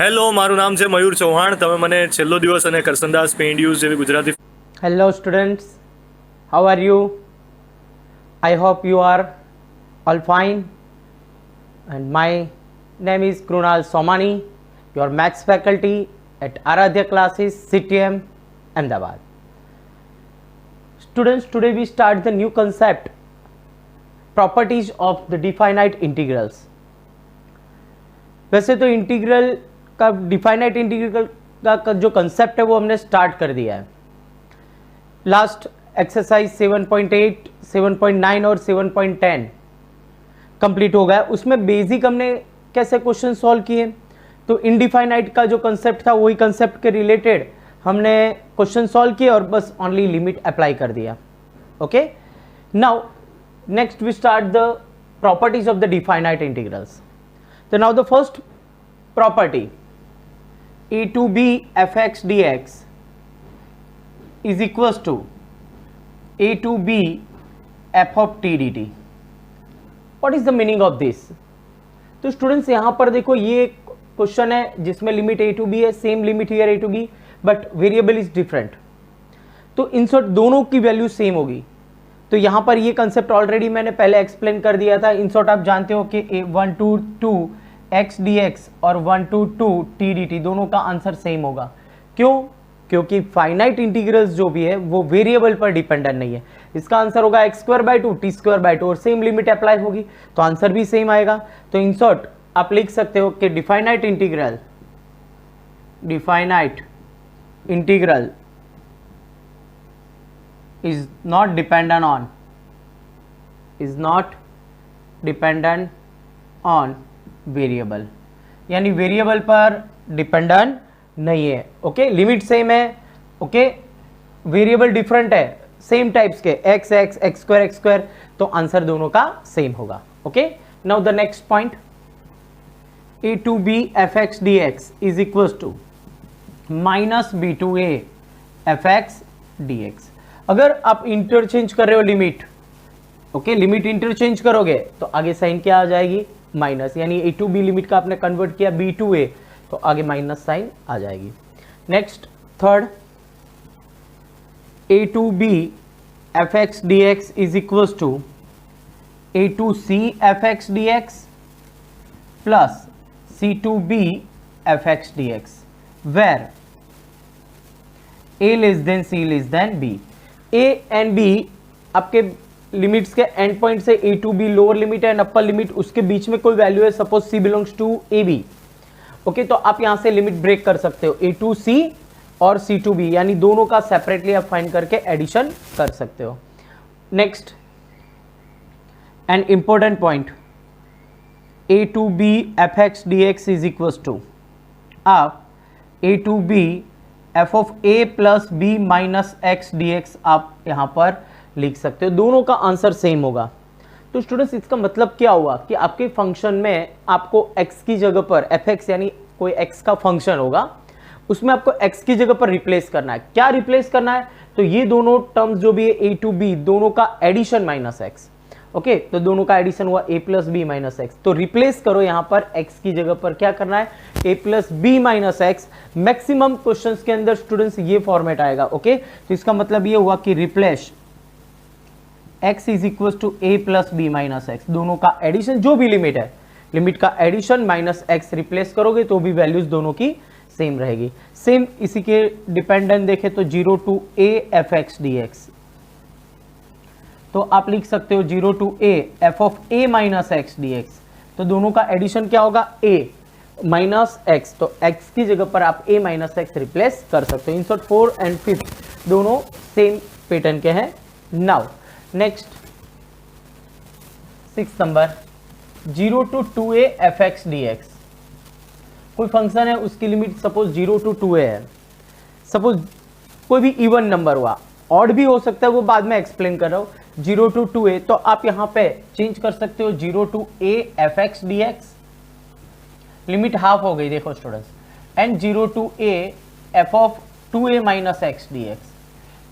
Hello, મારું નામ છે મયુર ચૌહાણ. તમે મને છેલ્લો દિવસ અને કરસનદાસ પેઇન્ટ યુઝ જેવી Gujarati Hello students, how are you? I hope you are all fine. And my name is Krunal Somani, your maths faculty at Aradhya Classes, CTM, Ahmedabad. Students, today we start the new concept, properties of the definite integrals. वैसे तो integral का definite integral का जो concept है वो हमने start कर दिया है. लास्ट एक्सरसाइज 7.8, 7.9 और 7.10 कंप्लीट हो गया. उसमें बेसिक हमने कैसे क्वेश्चन सॉल्व किए, तो इनडिफाइनाइट का जो कंसेप्ट था वही कंसेप्ट के रिलेटेड हमने क्वेश्चन सॉल्व किए और बस ओनली लिमिट अप्लाई कर दिया. Okay, now next we start the properties of the definite integrals. So now the first property, a to b fx dx is equals to a to b f of t dt. What is the meaning of this? तो students यहाँ पर देखो ये question है जिसमें limit a to b है, same limit here a to b but variable is different. तो in short दोनों की वैल्यू सेम होगी. तो यहाँ पर ये कंसेप्ट ऑलरेडी मैंने पहले एक्सप्लेन कर दिया था. इन शॉर्ट आप जानते हो कि 1 to 2 x dx और 1 to 2 t dt दोनों का आंसर सेम होगा. क्यों? क्योंकि फाइनाइट इंटीग्रल्स जो भी है वो वेरिएबल पर डिपेंडेंट नहीं है. इसका आंसर होगा x² 2 t² 2 और सेम लिमिट अप्लाई होगी तो आंसर भी सेम आएगा. तो इन शॉर्ट आप लिख सकते हो कि definite integral is not dependent on variable, यानी वेरिएबल पर डिपेंडेंट नहीं है. ओके, लिमिट सेम है. ओके, वेरिएबल डिफरेंट है, सेम टाइप्स के x² तो आंसर दोनों का सेम होगा. Okay, now the next point, a to b fx dx is equals to minus b to a fx dx. अगर आप इंटरचेंज कर रहे हो लिमिट, ओके, लिमिट इंटरचेंज करोगे तो आगे साइन क्या आ जाएगी, माइनस. यानी a to b लिमिट का आपने कन्वर्ट किया b to a तो आगे माइनस साइन आ जाएगी. Next third, a to b fx dx is equals to a to c fx dx plus c to b fx dx where a less than c less than b. a and b आपके limits के end point से a to b lower limit and upper limit, उसके बीच में कोई value है, suppose c belongs to a b. Okay, तो आप यहां से लिमिट ब्रेक कर सकते हो a to c और c to b, यानी दोनों का सेपरेटली आप फाइंड करके एडिशन कर सकते हो. Next and important point, a to b fx dx is equals to आप a to b f of a plus b minus x dx आप यहां पर लिख सकते हो. दोनों का आंसर सेम होगा. तो स्टूडेंट्स इसका मतलब क्या हुआ कि आपके फंक्शन में आपको x की जगह पर fx यानी कोई x का फंक्शन होगा, उसमें आपको x की जगह पर रिप्लेस करना है. क्या रिप्लेस करना है, तो ये दोनों टर्म्स जो भी है a to b दोनों का एडिशन माइनस x. ओके, तो दोनों का एडिशन हुआ a plus b minus x. तो रिप्लेस करो यहां पर x की जगह पर क्या करना है, a plus b minus x. Maximum questions के अंदर स्टूडेंट्स ये फॉर्मेट आएगा. ओके, तो इसका मतलब ये हुआ कि replace x is equal to a plus b minus x. दोनों का एडिशन जो भी लिमिट है, लिमिट का एडिशन माइनस x रिप्लेस करोगे तो भी वैल्यूज दोनों की सेम रहेगी. सेम इसी के डिपेंडेंट देखे तो 0 टू a fx dx, तो आप लिख सकते हो 0 to a f of a minus x dx. तो दोनों का एडिशन क्या होगा, a माइनस एक्स. तो x की जगह पर आप a माइनस एक्स रिप्लेस कर सकते हो. इन शॉर्ट 4 एंड 5 दोनों सेम पैटर्न के हैं. Now next 6 number, 0 to 2a fx dx. कोई फंक्शन है, उसकी लिमिट सपोज 0 टू 2a है. सपोज कोई भी इवन नंबर हुआ, ऑड भी हो सकता है, वो बाद में एक्सप्लेन कर रहा हूं. 0 टू 2a तो आप यहां पे चेंज कर सकते हो 0 to a fx dx, limit half हो गई देखो students, and 0 to a f of 2a minus x dx.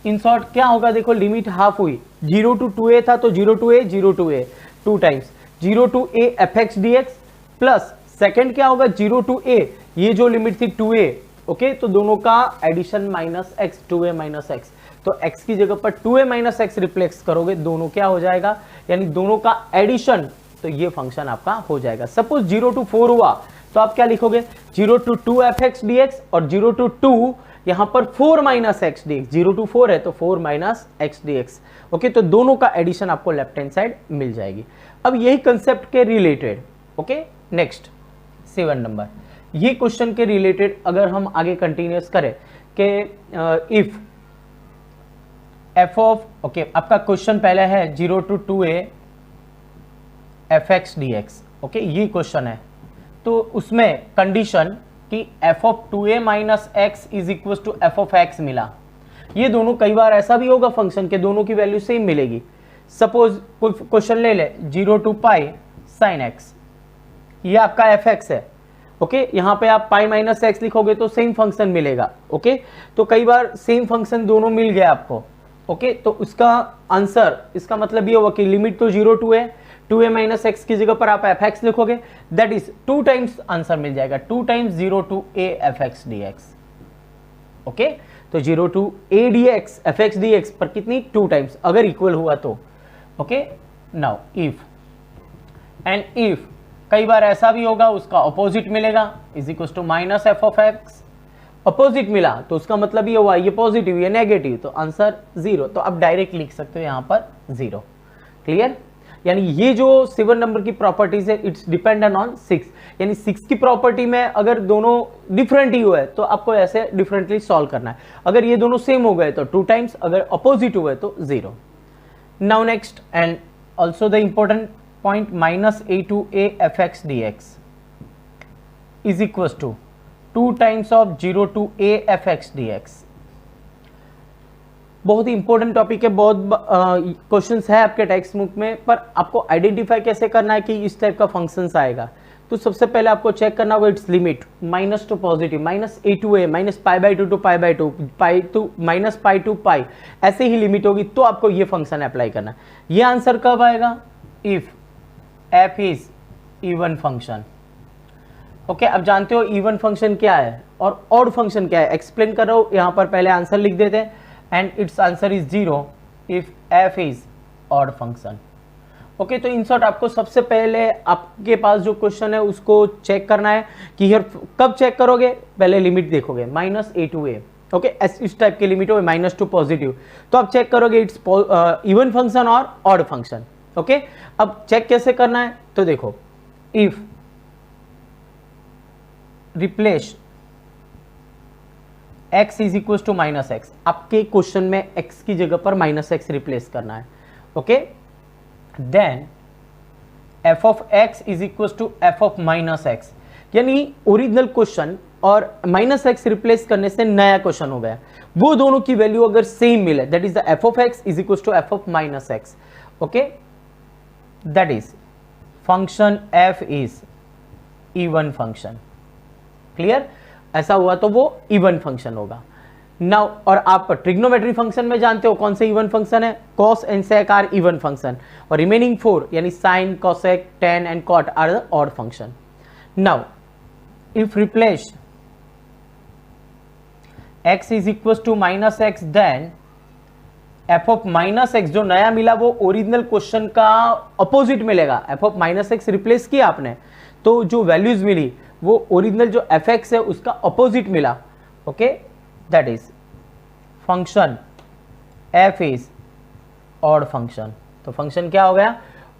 In short क्या होगा, देखो लिमिट हाफ हुई, 0 टू 2a था तो 0 to a 2 times 0 to a fx dx plus second क्या होगा 0 टू a, ये जो लिमिट थी 2a, ओके, तो दोनों का addition minus x, 2a minus x, तो x की जगह पर 2a माइनस एक्स रिप्लेस करोगे, दोनों क्या हो जाएगा, यानी दोनों का एडिशन, तो ये फंक्शन आपका हो जाएगा। सपोज 0 to 4 हुआ तो आप क्या लिखोगे, 0 to 2 fx dx और 0 to 2 यहां पर 4 minus x d x, 0 to 4 है तो 4 minus x d x, okay, तो दोनों का एडिशन आपको लेफ्ट हैंड साइड मिल जाएगी। अब यही कंसेप्ट के रिलेटेड, ओके, नेक्स्ट 7 नंबर, ये क्वेश्चन के रिलेटेड अगर हम आगे कंटिन्यूस करें कि इफ एफ ऑफ, ओके, आपका क्वेश्चन पहले है 0 to 2a fx dx, okay, ये क्वेश्चन है, तो उसमें कंडीशन कि f of 2a minus x is equal to f of x मिला। ये दोनों, कई बार ऐसा भी होगा फंक्शन के दोनों की वैल्यू सेम मिलेगी। सपोज कोई क्वेश्चन ले ले 0 to पाई साइन एक्स, ये आपका fx है, ओके, यहां पे आप पाई माइनस एक्स लिखोगे तो सेम फंक्शन मिलेगा, ओके, तो कई बार सेम फंक्शन दोनों मिल गया आपको, ओके, तो उसका आंसर, इसका मतलब ये होगा कि लिमिट तो 0 to है, 2a माइनस एक्स की जगह पर आप fx लिखोगे, दैट इज 2 टाइम्स आंसर मिल जाएगा, 2 times 0 to a fx dx, okay, तो 0 to a dx fx dx पर कितनी, 2 टाइम्स, अगर इक्वल हुआ तो, okay. Now if, and if कई बार ऐसा भी होगा उसका अपोजिट मिलेगा, is equal to minus f of x, opposite मिला तो उसका मतलब ये हुआ ये पॉजिटिव ये नेगेटिव, तो आंसर 0, तो आप डायरेक्ट लिख सकते हो यहां पर 0, क्लियर। यानी ये जो 7 नंबर की प्रॉपर्टीज है इट्स डिपेंडेंट ऑन 6, यानी 6 की प्रॉपर्टी में अगर दोनों डिफरेंट ही हुए तो आपको ऐसे डिफरेंटली सॉल्व करना है, अगर ये दोनों सेम हो गए तो 2 टाइम्स, अगर अपोजिट हुए तो 0। Now next and also the important point, minus a to a fx dx is equals to 2 times of 0 to a fx dx। बहुत ही इंपॉर्टेंट टॉपिक है, बहुत क्वेश्चंस है आपके टेक्स्ट बुक में, पर आपको आइडेंटिफाई कैसे करना है कि इस टाइप का फंक्शंस आएगा। तो सबसे पहले आपको चेक करना होगा its limit, minus to positive, minus a to a, minus pi by 2 to pi by 2, pi to minus pi to pi, ऐसे ही लिमिट होगी तो आपको ये फंक्शन अप्लाई करना है। ये आंसर कब आएगा, if f is even function, okay. अब जानते हो इवन फंक्शन क्या है और ऑड फंक्शन क्या है, एक्सप्लेन कर रहा हूं, यहां पर पहले आंसर लिख देते हैं, and it's answer is 0 if f is odd function, okay. तो इन शॉर्ट आपको सबसे पहले आपके पास जो क्वेश्चन है उसको चेक करना है कि हियर कब चेक करोगे, पहले लिमिट देखोगे minus a to a, okay, इस टाइप की लिमिट हो माइनस टू पॉजिटिव, तो आप चेक करोगे इट्स इवन फंक्शन और ऑड फंक्शन, ओके। अब चेक कैसे करना है, तो देखो if replace x is equal to minus x, आपके क्वेश्चन में x की जगह पर माइनस एक्स रिप्लेस करना है, okay, then f of x is equal to f of minus x, यानी ओरिजिनल क्वेश्चन और माइनस एक्स रिप्लेस करने से नया क्वेश्चन हो गया, वो दोनों की वैल्यू अगर सेम मिले that is the f of x is equal to f of minus x, okay, that is function f is even function, clear. ऐसा हुआ तो वो इवन फंक्शन होगा। नाउ और आप ट्रिग्नोमेट्री फंक्शन में जानते हो कौन से इवन फंक्शन है, cos and sec are even function, और रिमेनिंग 4 यानी sine, cosec, tan and cot are the odd function. Now if replace x is equal to minus x, then f of minus x जो नया मिला वो original question का opposite मिलेगा, f of minus x replace किया आपने तो जो वैल्यूज मिली वो ओरिजिनल जो fx है उसका अपोजिट मिला, okay, that is function f is odd function, तो फंक्शन क्या हो गया,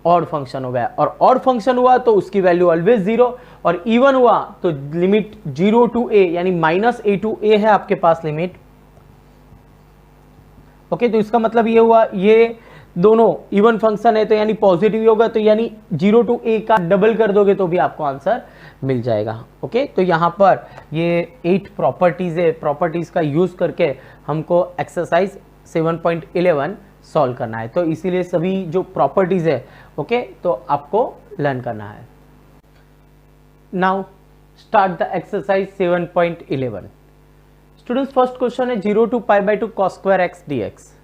ऑड फंक्शन हो गया, और ऑड फंक्शन हुआ तो उसकी वैल्यू ऑलवेज 0, और इवन हुआ तो लिमिट 0 टू a यानी माइनस a टू a है आपके पास लिमिट, ओके, तो इसका मतलब ये हुआ ये दोनों इवन फंक्शन है तो यानी पॉजिटिव होगा, तो यानी 0 टू a का डबल कर दोगे तो भी आपको आंसर मिल जाएगा, ओके। तो यहाँ पर ये 8 प्रॉपर्टीज है, प्रॉपर्टीज का यूज करके हमको एक्सरसाइज 7.11 सॉल्व करना है, तो इसीलिए सभी जो प्रॉपर्टीज है, ओके, तो आपको लर्न करना है। Now start the exercise 7.11। Students first question है 0 to pi by 2 cos square x dx।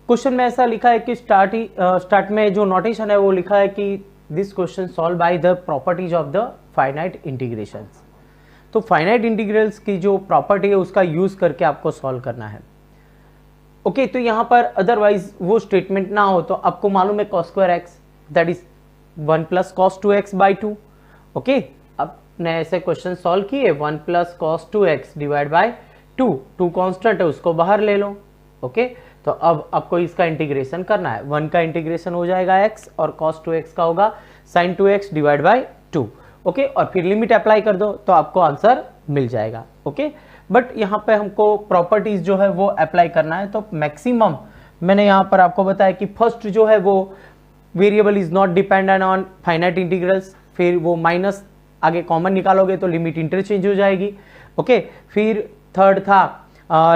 Question में ऐसा लिखा है कि स्टार्ट में जो नोटेशन है वो लिखा है कि this question solve by the properties of the finite integrations. तो फाइनाइट इंटीग्रल्स की जो प्रॉपर्टी है उसका यूज करके आपको सॉल्व करना है। ओके, तो यहाँ पर अदरवाइज वो स्टेटमेंट ना हो तो आपको मालूम है cos square x that is 1 plus cos 2x by 2। Okay, आपने ऐसे क्वेश्चन सॉल्व किए 1 plus cos 2x divide by 2 constant है उसको बाहर ले लो। ओके, तो अब आपको इसका इंटीग्रेशन करना है। 1 का इंटीग्रेशन हो जाएगा x और cos 2x का होगा sin 2x divide by 2। Okay, और फिर लिमिट अप्लाई कर दो तो आपको आंसर मिल जाएगा। ओके, बट यहाँ पे हमको प्रॉपर्टीज जो है वो अप्लाई करना है। तो मैक्सिमम मैंने यहाँ पर आपको बताया कि फर्स्ट जो है वो variable is not dependent on finite integrals, फिर वो माइनस आगे कॉमन निकालोगे तो लिमिट इंटरचेंज हो जाएगी। ओके, फिर थर्ड था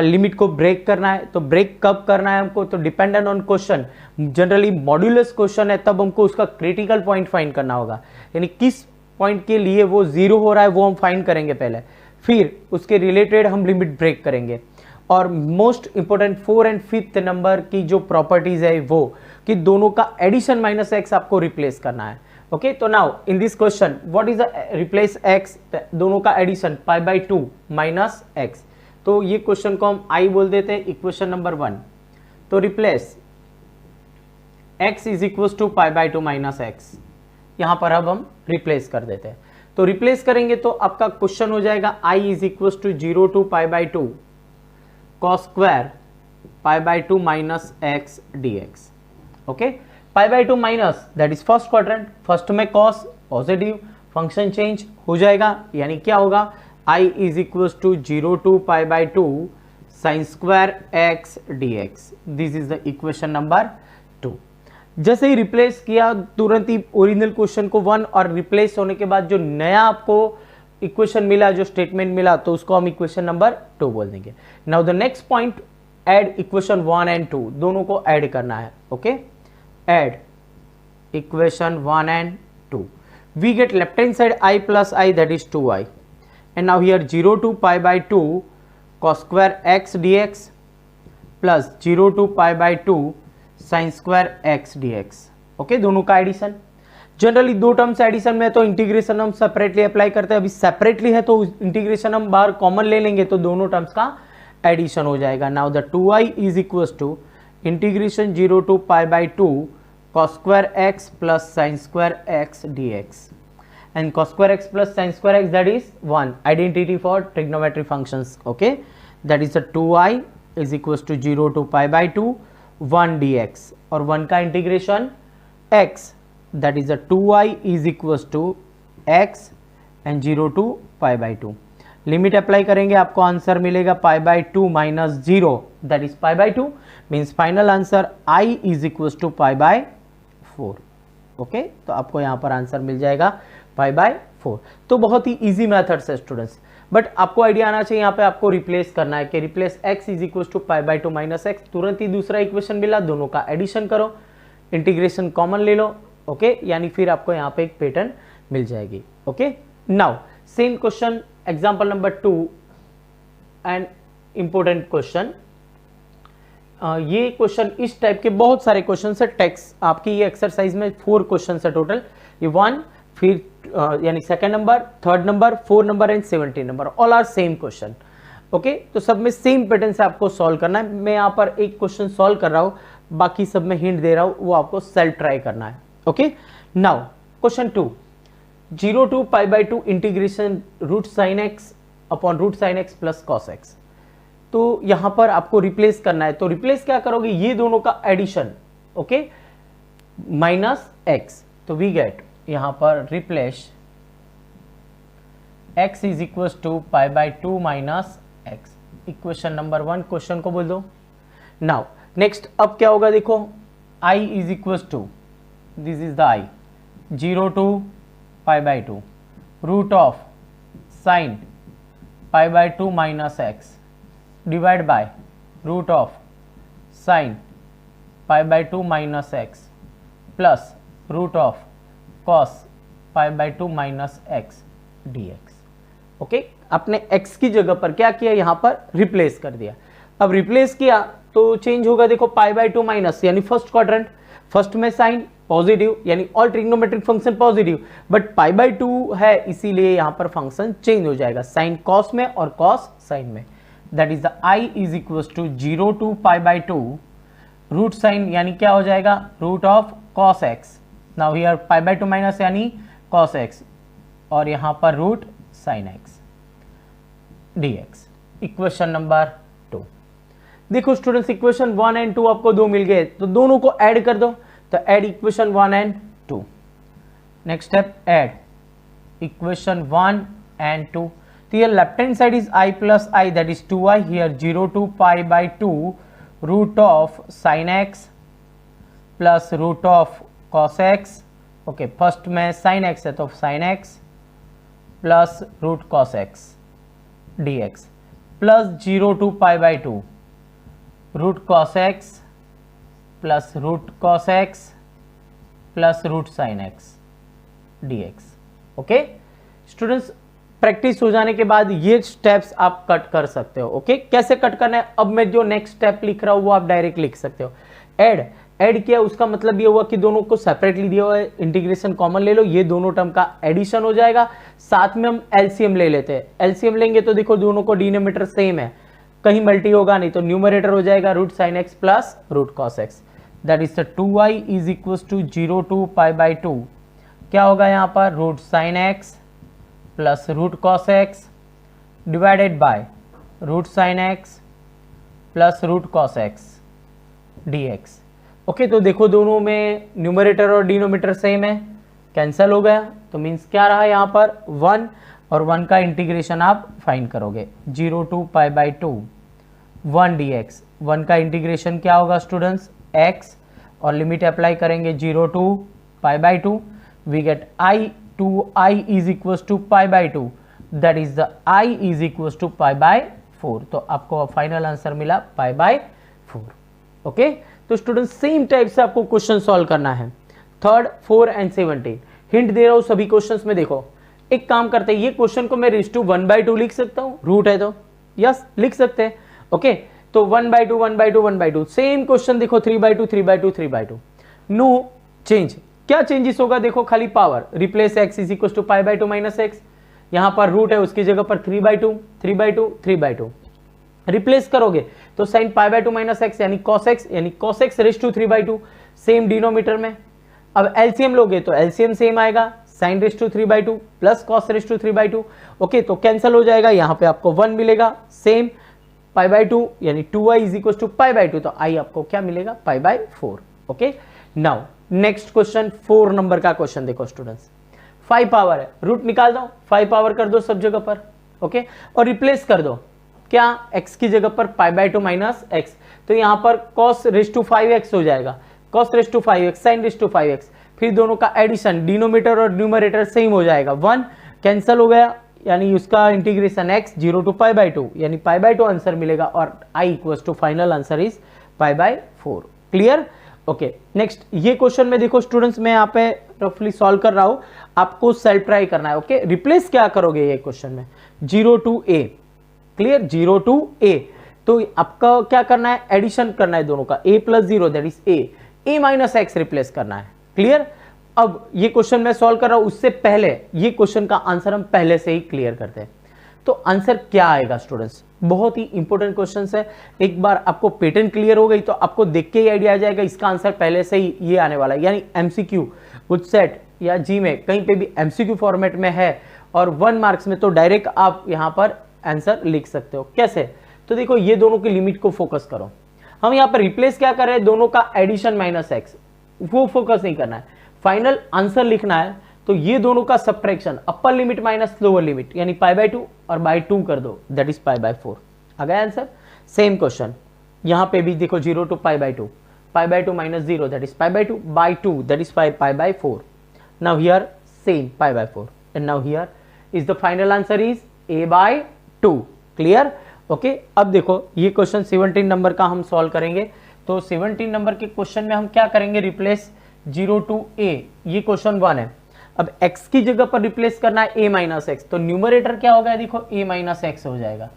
लिमिट को ब्रेक करना है। तो ब्रेक कब करना है हमको, तो dependent on question, generally modulus question है तब हमको उसका क्रिटिकल पॉइंट फाइंड करना होगा, यानी किस पॉइंट के लिए वो जीरो हो रहा है वो हम फाइंड करेंगे पहले, फिर उसके रिलेटेड हम लिमिट ब्रेक करेंगे। और most important 4 and 5th number की जो प्रॉपर्टीज है वो कि दोनों का एडिशन माइनस एक्स आपको रिप्लेस करना है। ओके, तो now in this question what is the replace x, दोनों का addition pi by 2 minus x. तो ये क्वेश्चन को हम आई बोल देते हैं, इक्वेशन नंबर 1। तो replace x is equal to pi by 2 minus x, यहां पर अब हम रिप्लेस कर देते हैं। तो रिप्लेस करेंगे तो आपका क्वेश्चन हो जाएगा i is equal to 0 to pi by 2 cos square pi by 2 minus x d x. Okay, pi by 2 minus that is first quadrant, first में कॉस पॉजिटिव, फंक्शन चेंज हो जाएगा, यानी क्या होगा i is equal to 0 to pi by 2 sine square x d x. This is the equation number 2। जैसे ही replace किया तुरंत ही original question को 1 और रिप्लेस होने के बाद जो नया आपको इक्वेशन मिला, जो स्टेटमेंट मिला, तो उसको हम इक्वेशन नंबर 2 बोल देंगे। Now the next point, add equation 1 and 2, दोनों को ऐड करना है। Okay, add equation 1 and 2, we get left hand side i plus i that is 2i, and now here 0 to pi by 2 cos square x dx plus 0 to pi by 2 sin square x dx। Okay, दोनों का addition, generally दो terms addition में तो integration हम separately apply करते हैं, अभी separately है तो इंटीग्रेशन हम बाहर कॉमन ले लेंगे तो दोनों टर्म्स का एडिशन हो जाएगा। Now the 2i is equal to integration 0 to pi by 2 cos square x plus sin square x dx, and cos square x plus sin square x that is 1, identity for trigonometry functions। okay, that is the 2i is equals to 0 to pi by 2 1 dx, और 1 का integration x that is the 2i is equals to x and 0 to pi by 2। Limit apply करेंगे आपको answer मिलेगा pi by 2 minus 0 that is pi by 2, means final answer i is equals to pi by 4। Okay, तो आपको यहाँ पर answer मिल जाएगा पाई by 4। तो बहुत ही इजी मेथड्स है स्टूडेंट्स, बट आपको आइडिया आना चाहिए यहाँ पे आपको रिप्लेस करना है कि replace x is equal to pi by 2 minus x, तुरंत ही दूसरा इक्वेशन मिला, दोनों का एडिशन करो, इंटीग्रेशन कॉमन ले लो। ओके, यानी फिर आपको यहाँ पे एक पैटर्न मिल जाएगी। Okay, now same question example number 2 and important question. ये क्वेश्चन इस टाइप के बहुत सारे क्वेश्चन है, टेक्स्ट आपकी ये एक्सरसाइज में 4 क्वेश्चन है टोटल, ये 1 फिर यानी second number, third number, 4 number and 17 number, all are same question. Okay, तो सब में सेम पैटर्न से आपको सॉल्व करना है। मैं यहाँ पर एक क्वेश्चन सॉल्व कर रहा हूँ, बाकी सब में हिंट दे रहा हूँ, वो आपको सेल्फ ट्राई करना है। Okay, now question 2, 0 to pi by 2 integration root sine x upon root sine x plus cos x. तो यहां पर आपको रिप्लेस करना है, तो रिप्लेस क्या करोगे, ये दोनों का एडिशन, ओके, माइनस एक्स, तो वी गेट यहां पर replace x is equal to pi by 2 minus x, equation number 1 question को बोल दो। नाउ नेक्स्ट अब क्या होगा, देखो i is equal to, this is the i, 0 to pi by 2 root of sine pi by 2 minus x divide by root of sine pi by 2 minus x plus root of cos pi by 2 minus x d x. Okay, आपने x की जगह पर क्या किया, यहां पर replace कर दिया। अब रिप्लेस किया तो चेंज होगा, देखो पाई बाई 2 माइनस यानी फर्स्ट फर्स्ट में साइन पॉजिटिव, यानी all trigonometric function positive, but pi by 2 है इसीलिए यहां पर फंक्शन चेंज हो जाएगा साइन कॉस में और कॉस साइन में। That is the I is equal to 0 to pi by 2 root sine, यानी क्या हो जाएगा root of cos x. Now here pi by 2 minus यानी कॉस एक्स, और यहां पर root sine x dx। Equation number 2। देखो स्टूडेंट्स, इक्वेशन 1 एंड 2 आपको दो मिल गए, तो दोनों को ऐड कर दो, तो add equation 1 and 2। Next step, add equation 1 and 2। तो ये left hand side is i plus i, that is 2i, here 0 to pi by 2 root of sine x plus root of cos x. Okay, first में sine x है तो sine x plus root cos x dx plus 0 to pi by 2 root cos x plus root cos x plus root sine x dx। Okay students, practice हो जाने के बाद ये steps आप cut कर सकते हो। ओके, कैसे कट करना है, अब मैं जो नेक्स्ट स्टेप लिख रहा हूं वो आप डायरेक्ट लिख सकते हो। ऐड किया, उसका मतलब ये हुआ कि दोनों को सेपरेटली दिया हुआ है, इंटीग्रेशन कॉमन ले लो, ये दोनों टर्म का एडिशन हो जाएगा। साथ में हम एलसीएम ले लेते हैं, एलसीएम लेंगे तो देखो दोनों को डिनोमिनेटर सेम है, कहीं मल्टी होगा नहीं, तो न्यूमरेटर हो जाएगा root sine x plus root cos x. That is the 2i is equal to 0 to pi by 2, क्या होगा यहाँ पर root sine x plus root cos x divided by root sine x plus root cos x dx। Okay, तो देखो दोनों में numerator और denominator same है, कैंसिल हो गया, तो मीन्स क्या रहा यहाँ पर 1, और 1 का इंटीग्रेशन आप फाइंड करोगे 0 टू पाई बाय 2 1 dx। 1 का इंटीग्रेशन क्या होगा स्टूडेंट्स x, और लिमिट अप्लाई करेंगे 0 to pi by 2, we get i two i is equal to pi by 2, that is the i is equal to pi by 4। तो आपको final answer मिला pi by 4। Okay, तो student same type से आपको question solve करना है, 3rd 4 and 17। Hint दे रहा हूं सभी क्वेश्चंस में। देखो एक काम करते हैं, ये क्वेश्चन को मैं रेज़ टू 1/2 लिख सकता हूं, रूट है तो यस लिख सकते हैं। ओके, तो 1/2 1/2 1/2 सेम क्वेश्चन देखो 3/2 3/2 3/2, नो चेंज। क्या चेंजेस होगा, देखो खाली power, replace x is equal to pi by 2 minus x, यहां पर रूट है उसकी जगह पर 3/2 3/2 3/2 रिप्लेस करोगे तो sine pi by 2 minus x यानी cos x raise to 3/2 same denominator में। अब एलसीएम लोगे तो एलसीएम सेम आएगा, sine raise to 3/2 plus cos raise to 3/2। Okay, तो कैंसिल हो जाएगा, यहाँ पे आपको 1 मिलेगा, सेम पाई बाय 2 यानी 2i is equal to pi by 2, तो i आपको क्या मिलेगा pi by 4। Okay, now next question 4 number का क्वेश्चन देखो स्टूडेंट्स, 5 पावर है, रूट निकाल दो, 5 पावर कर दो सब जगह पर। ओके, और रिप्लेस कर दो क्या, x की जगह पर पाई बाय 2 माइनस एक्स, तो यहां पर cos रेज टू 5x हो जाएगा, cos raise to 5x sin raise to 5x, फिर दोनों का एडिशन डिनोमिनेटर और न्यूमरेटर सेम हो जाएगा, 1 कैंसिल हो गया, यानी उसका integration x 0 to pi by 2 यानी पाई बाय 2 आंसर मिलेगा, और i equals to final answer is pi by 4। Clear. Okay, next ये क्वेश्चन में देखो स्टूडेंट्स, मैं यहाँ पे रफली सॉल्व कर रहा हूं, आपको सेल्फ ट्राई करना है। ओके, रिप्लेस क्या करोगे ये क्वेश्चन में 0 to a, clear 0 to a, तो आपका क्या करना है, एडिशन करना है दोनों का, a plus 0 that is a minus x replace करना है। क्लियर। अब ये क्वेश्चन मैं सॉल्व कर रहा हूं, उससे पहले ये क्वेश्चन का आंसर हम पहले से ही क्लियर करते हैं। तो आंसर क्या आएगा स्टूडेंट्स, बहुत ही इंपॉर्टेंट क्वेश्चन है, एक बार आपको पैटर्न क्लियर हो गई तो आपको देख के ही आइडिया आ जाएगा इसका आंसर पहले से ही ये आने वाला है, यानी एमसीक्यू कुछ सेट या जी में कहीं पे भी एमसीक्यू फॉर्मेट में है, और 1 मार्क्स में तो डायरेक्ट आप यहाँ पर आंसर लिख सकते हो। कैसे, तो देखो ये दोनों की लिमिट को फोकस करो, हम यहाँ पर रिप्लेस क्या कर रहे हैं, दोनों का एडिशन माइनस एक्स, वो फोकस नहीं करना है, फाइनल आंसर लिखना है। तो ये दोनों का subtraction upper limit minus lower limit यानी पाई बाय 2 और बाय 2 कर दो, दैट इज पाई बाय 4। आ गया आंसर। सेम क्वेश्चन यहाँ पे भी देखो 0 to pi by 2, pi by 2 minus 0 that is pi by 2 by 2 that is pi by 4। Now here same pi by 4 and now here is the final answer is a bye 2। Clear. Okay, अब देखो ये question 17 number का हम solve करेंगे। तो 17 number के question में हम क्या करेंगे, रिप्लेस 0 टू a, ये क्वेश्चन 1 है। अब x की जगह पर रिप्लेस करना है a माइनस एक्स, तो न्यूमरेटर क्या होगा, देखो a माइनस एक्स हो जाएगा,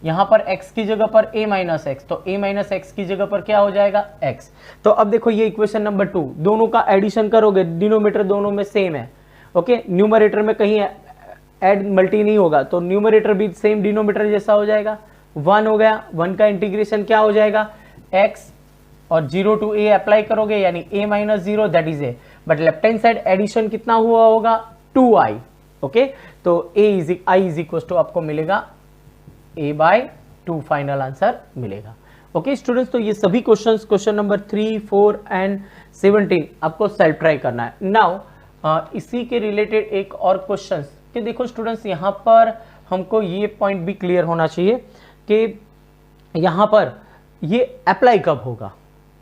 यहाँ पर x की जगह पर a माइनस एक्स, तो a माइनस एक्स की जगह पर क्या हो जाएगा x। तो अब देखो ये इक्वेशन नंबर 2, दोनों का एडिशन करोगे, डिनोमिनेटर दोनों में सेम है, ओके, न्यूमरेटर में कहीं ऐड मल्टी नहीं होगा, तो न्यूमरेटर भी सेम डिनोमिनेटर जैसा हो जाएगा, 1 हो गया, 1 का इंटीग्रेशन क्या हो जाएगा x, और 0 टू a अप्लाई करोगे यानी a minus 0 that is a, but left hand side addition कितना हुआ होगा 2i, ओके, तो i इज इक्वल टू आपको मिलेगा a बाय 2, फाइनल आंसर मिलेगा। ओके स्टूडेंट्स, तो ये सभी क्वेश्चंस, क्वेश्चन नंबर 3, 4 एंड 17 आपको सेल्फ ट्राई करना है। नाउ इसी के रिलेटेड एक और क्वेश्चन कि देखो स्टूडेंट्स, यहाँ पर हमको ये पॉइंट भी क्लियर होना चाहिए कि यहाँ पर ये अप्लाई कब होगा।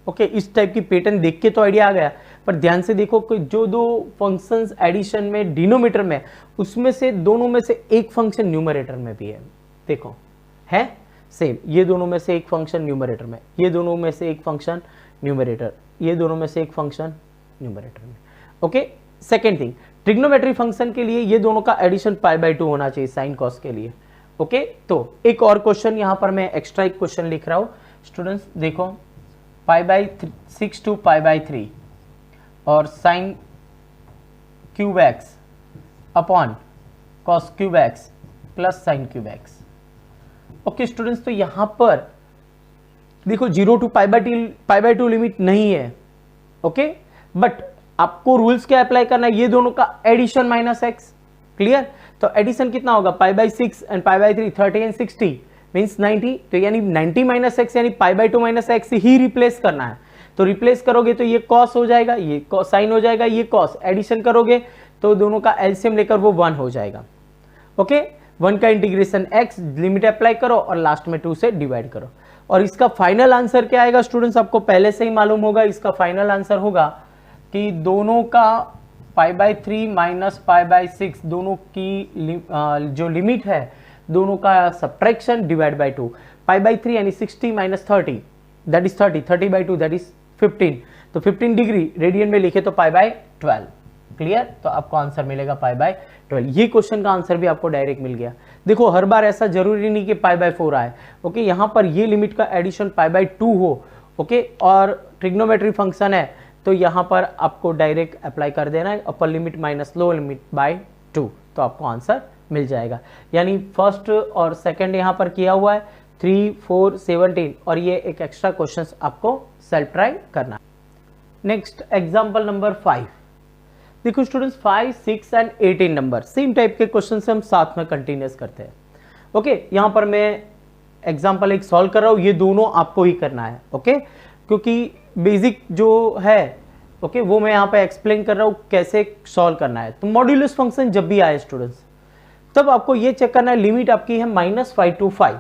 ओके, इस टाइप की पैटर्न देख के तो आइडिया आ गया, पर ध्यान से देखो कि जो दो फंक्शंस एडिशन में डिनोमिनेटर में, उसमें से दोनों में से एक फंक्शन न्यूमरेटर में भी है। देखो है सेम, ये दोनों में से एक फंक्शन न्यूमरेटर में, ये दोनों में से एक फंक्शन न्यूमरेटर, ये दोनों में से एक फंक्शन न्यूमरेटर में। Okay, second thing, trigonometry function के लिए ये दोनों का एडिशन पाई बाय 2 होना चाहिए साइन कॉस के लिए। ओके, तो एक और क्वेश्चन यहाँ पर मैं एक्स्ट्रा एक क्वेश्चन लिख रहा हूँ स्टूडेंट्स, देखो pi by 6 to pi by 3 और sine cube x upon cos cube x plus sine cube x. Okay students, तो यहां पर देखो 0 टू पाई बाय 2 लिमिट नहीं है, ओके, बट आपको रूल्स क्या अप्लाई करना है, ये दोनों का एडिशन माइनस एक्स, क्लियर। तो एडिशन कितना होगा, पाई by 6 and pi by 3, 30 and 60 means 90, तो यानी 90 माइनस एक्स यानी pi by 2 minus x he replace करना है। तो रिप्लेस करोगे तो ये कॉस हो जाएगा, ये साइन हो जाएगा, ये कॉस, एडिशन करोगे तो दोनों का एलसीएम लेकर वो 1 हो जाएगा। ओके, 1 का इंटीग्रेशन x, लिमिट अप्लाई करो और लास्ट में 2 से डिवाइड करो, और इसका फाइनल आंसर क्या आएगा स्टूडेंट्स, आपको पहले से ही मालूम होगा। इसका फाइनल आंसर होगा कि दोनों का pi by 3 minus pi by 6 दोनों की जो लिमिट है दोनों का subtraction divide by 2, pi by 3 यानी 60 minus 30 that is 30, 30 by 2 that is 15, तो 15 डिग्री रेडियन में लिखे तो पाई बाय 12, क्लियर। तो आपको आंसर मिलेगा पाई बाय 12। ये क्वेश्चन का आंसर भी आपको डायरेक्ट मिल गया। देखो हर बार ऐसा जरूरी नहीं कि पाई बाय 4 आए, ओके, यहाँ पर ये लिमिट का एडिशन पाई बाय 2 हो, ओके, और ट्रिग्नोमेट्री फंक्शन है तो यहाँ पर आपको डायरेक्ट अप्लाई कर देना है, upper limit minus lower limit by 2, तो आपको आंसर मिल जाएगा। यानी फर्स्ट और सेकंड यहाँ पर किया हुआ है, 3, 4, 17, और ये एक एक्स्ट्रा क्वेश्चन आपको सेल्फ ट्राई करना। नेक्स्ट एग्जाम्पल नंबर 5, देखो students 5, 6 and 18 number same type के क्वेश्चन से हम साथ में कंटिन्यूस करते हैं। ओके, यहाँ पर मैं एग्जाम्पल एक सॉल्व कर रहा हूँ, ये दोनों आपको ही करना है, ओके, क्योंकि बेसिक जो है, ओके, वो मैं यहाँ पे एक्सप्लेन कर रहा हूँ कैसे सॉल्व करना है। तो मॉड्यूलस फंक्शन जब भी आए स्टूडेंट्स, तब आपको ये चेक करना है, लिमिट आपकी है -5 to 5।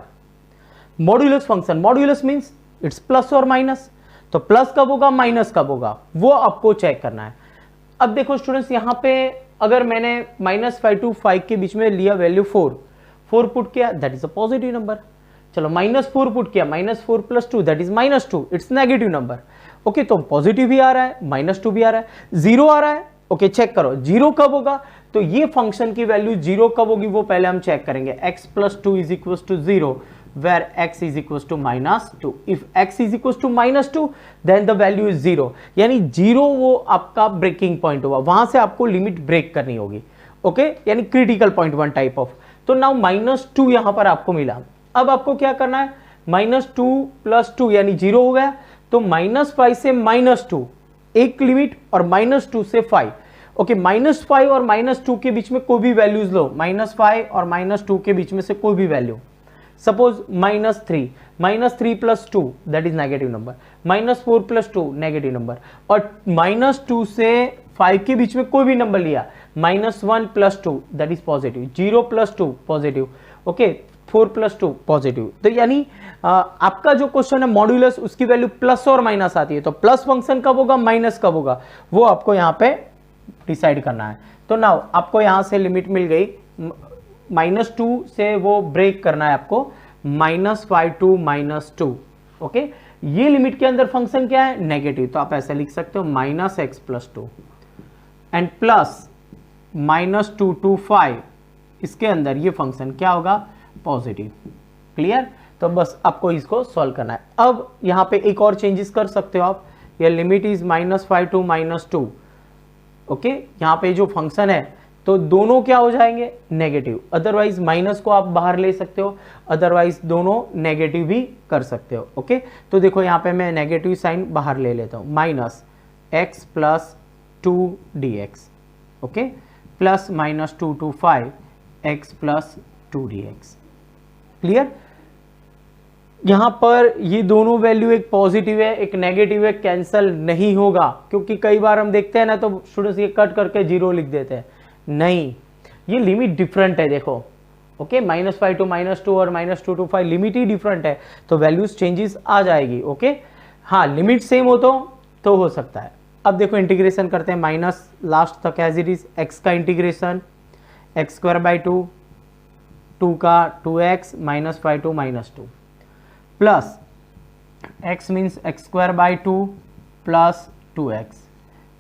Modulus function, modulus means it's plus और माइनस, तो प्लस कब होगा माइनस कब होगा वो आपको चेक करना है। अब देखो स्टूडेंट्स, यहाँ पे अगर मैंने -5 to 5 के बीच में लिया वैल्यू 4 पुट किया that is a positive number. चलो -4 पुट किया, -4 + 2 that is -2, it's negative number. Okay, तो पॉजिटिव भी आ रहा है, -2 भी आ रहा है, 0 आ रहा है। ओके, चेक करो 0 कब होगा, तो ये फंक्शन की वैल्यू 0 कब होगी वो पहले हम चेक करेंगे। x + 2 = 0 where x is equals to -2, if x is equals to -2 then the value is 0, यानी 0 वो आपका ब्रेकिंग पॉइंट हुआ, वहां से आपको लिमिट ब्रेक करनी होगी। ओके, यानी क्रिटिकल पॉइंट 1 टाइप ऑफ। तो नाउ -2 यहां पर आपको मिला, अब आपको क्या करना है, -2 + 2 यानी 0 हो गया, तो -5 से -2 एक लिमिट और -2 से 5। ओके, -5 और -2 के बीच में कोई भी वैल्यूज लो, -5 और -2 के बीच में से कोई भी value, suppose -3 + 2 that is negative number, -4 + 2 negative number, और -2 से 5 के बीच में कोई भी नंबर लिया, -1 + 2 that is positive, 0 + 2 positive, okay, 4 + 2 positive. तो यानी आपका जो क्वेश्चन है मॉड्यूलस, उसकी वैल्यू प्लस और माइनस आती है, तो प्लस फंक्शन कब होगा माइनस कब होगा वो आपको यहाँ पे डिसाइड करना है। तो नाउ आपको यहाँ से लिमिट मिल गई, -2 से वो ब्रेक करना है आपको, -5 to -2। ओके, ये लिमिट के अंदर फंक्शन क्या है नेगेटिव, तो आप ऐसे लिख सकते हो -x + 2 एंड प्लस -2 to 5, इसके अंदर ये फंक्शन क्या होगा पॉजिटिव। क्लियर। तो बस आपको इसको सॉल्व करना है। अब यहाँ पे एक और चेंजेस कर सकते हो आप, ये लिमिट इज -5 टू -2। ओके, यहाँ पे जो फंक्शन है तो दोनों क्या हो जाएंगे, नेगेटिव। अदरवाइज माइनस को आप बाहर ले सकते हो, अदरवाइज दोनों नेगेटिव भी कर सकते हो। ओके, तो देखो यहाँ पे मैं नेगेटिव साइन बाहर ले लेता हूँ, -x + 2dx। Okay, plus -2 to 5 x + 2dx। Clear. यहां पर ये दोनों वैल्यू, एक पॉजिटिव है एक नेगेटिव है, कैंसल नहीं होगा, क्योंकि कई बार हम देखते हैं ना तो स्टूडेंट्स ये कट करके 0 लिख देते हैं। नहीं, ये लिमिट डिफरेंट है, देखो। ओके, -5 to -2 और -2 to 5 लिमिट ही डिफरेंट है, तो वैल्यूज चेंजेस आ जाएगी। ओके, हाँ, लिमिट सेम हो तो हो सकता है। अब देखो इंटीग्रेशन करते हैं, माइनस लास्ट तक एज इट इज, x का इंटीग्रेशन x² 2 का 2x -5 to -2 plus x means x² 2 plus 2x,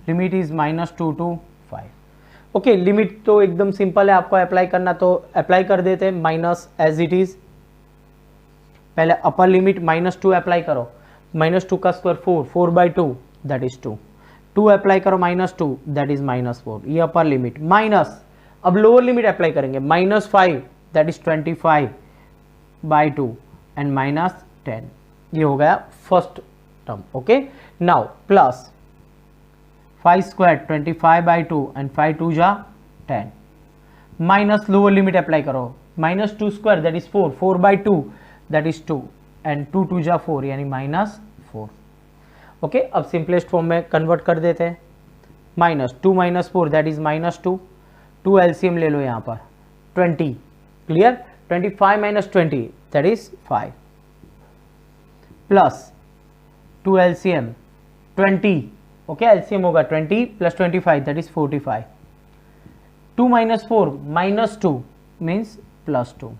limit is -2 to 5। Okay, limit तो एकदम सिंपल है, आपको अप्लाई करना तो अप्लाई कर देते हैं, माइनस एज इट इज। पहले अपर लिमिट -2 अप्लाई करो, -2 का स्क्वायर 4, 4/2 दैट इज 2, 2 अप्लाई करो -2 दैट इज -4, ये अपर लिमिट माइनस। अब लोअर लिमिट अप्लाई करेंगे, -5 दैट इज 25/2 एंड -10, ये हो गया first term. Okay, now plus 5² 25/2 and 5 2 जा 10, माइनस लोअर लिमिट अप्लाई करो, -2² that is 4, 4/2 that is 2 and 2 2 जा 4 यानी -4। ओके, अब सिंपलेस्ट फॉर्म में कन्वर्ट कर देते हैं, -2 - 4 दैट इज -2, 2 एलसीएम ले लो यहाँ पर 20। Clear, 25 - 20 that is 5 plus 2 LCM 20। Okay, LCM होगा 20 + 25 दैट इज 45, 2 - 4 -2 मीन्स +2।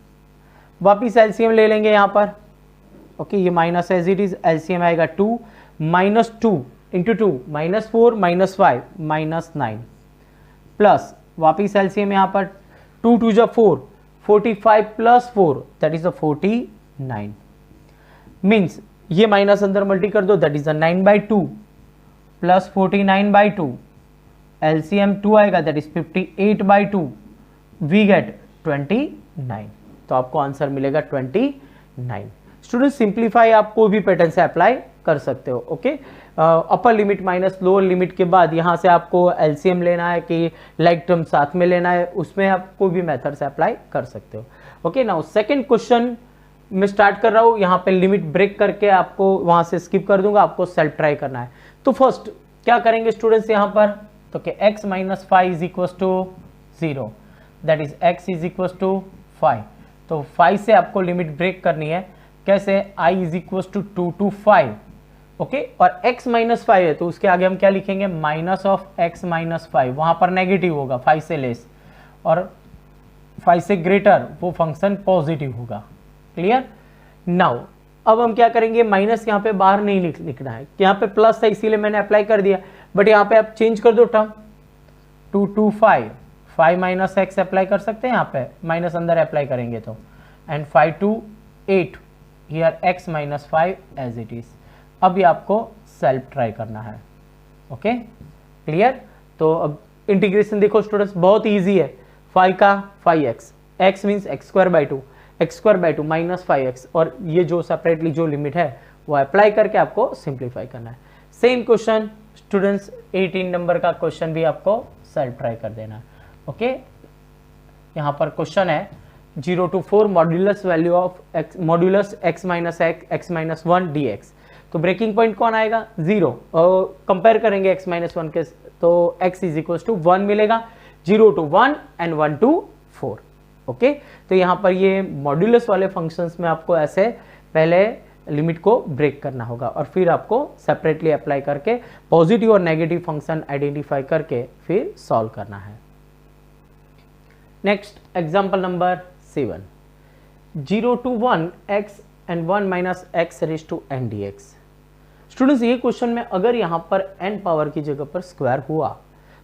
वापिस एलसीएम ले लेंगे यहाँ पर। ओके, ये minus as it is, LCM आएगा 2 - 2 × 2 -4 -5 -9 प्लस वापिस एलसीएम यहाँ पर 2 2 जा 4, 45 + 4 दैट इज 49, मीन्स ये माइनस अंदर मल्टी कर दो दैट इज 9/2 प्लस 49/2, एलसीएम 2 आएगा दैट इज 58/2, वी गेट 29। तो आपको आंसर मिलेगा 29। स्टूडेंट सिंप्लीफाई आप कोई भी पैटर्न से अप्लाई कर सकते हो। ओके, अपर लिमिट माइनस लोअर लिमिट के बाद यहाँ से आपको एलसीएम लेना है कि लाइक टर्म साथ में लेना है, उसमें आप कोई भी मेथड से अप्लाई कर सकते हो। ओके, नाउ सेकंड क्वेश्चन मैं स्टार्ट कर रहा हूँ, यहाँ पे लिमिट ब्रेक करके आपको वहाँ से स्किप कर दूंगा, आपको सेल्फ ट्राई करना है। तो फर्स्ट क्या करेंगे स्टूडेंट्स यहाँ पर, तो कि x - 5 = 0 दैट इज x = 5। तो 5 से आपको लिमिट ब्रेक करनी है, कैसे, i = 2 to 5। ओके, और x - 5 है तो उसके आगे हम क्या लिखेंगे, -(x - 5), वहां पर नेगेटिव होगा, 5 से लेस, और 5 से ग्रेटर वो फंक्शन पॉजिटिव होगा। क्लियर। नाउ अब हम क्या करेंगे, माइनस यहाँ पे बाहर नहीं लिखना है, यहाँ पे प्लस है इसीलिए मैंने अप्लाई कर दिया, बट यहाँ पे आप चेंज कर दो टर्म, 2 to 5, 5 - x अप्लाई कर सकते हैं, यहाँ पे माइनस अंदर अप्लाई करेंगे तो, and 5 to 8 here x - 5 as it is. अब ये आपको सेल्फ ट्राई करना है। Okay, clear. तो अब इंटीग्रेशन देखो स्टूडेंट्स, बहुत इजी है, 5 का 5x, x means x² 2, x² 2 -5x, और ये जो सेपरेटली जो लिमिट है वो अप्लाई करके आपको सिंप्लीफाई करना है। सेम क्वेश्चन स्टूडेंट्स 18 नंबर का क्वेश्चन भी आपको सेल्फ ट्राई कर देना है। ओके, यहाँ पर क्वेश्चन है 0 to 4 modulus value of x modulus x - 1 dx। तो ब्रेकिंग पॉइंट कौन आएगा, 0, और कंपेयर करेंगे x - 1 के, तो x = 1 मिलेगा, 0 to 1 एंड 1 to 4। ओके, तो यहाँ पर ये मॉड्यूलस वाले फंक्शंस में आपको ऐसे पहले लिमिट को ब्रेक करना होगा और फिर आपको सेपरेटली अप्लाई करके पॉजिटिव और नेगेटिव फंक्शन आइडेंटिफाई करके फिर सॉल्व करना है। Next example number 7, 0 to 1 x and 1 - x raised to n dx। Students ये क्वेश्चन में अगर यहाँ पर n पावर की जगह पर स्क्वायर हुआ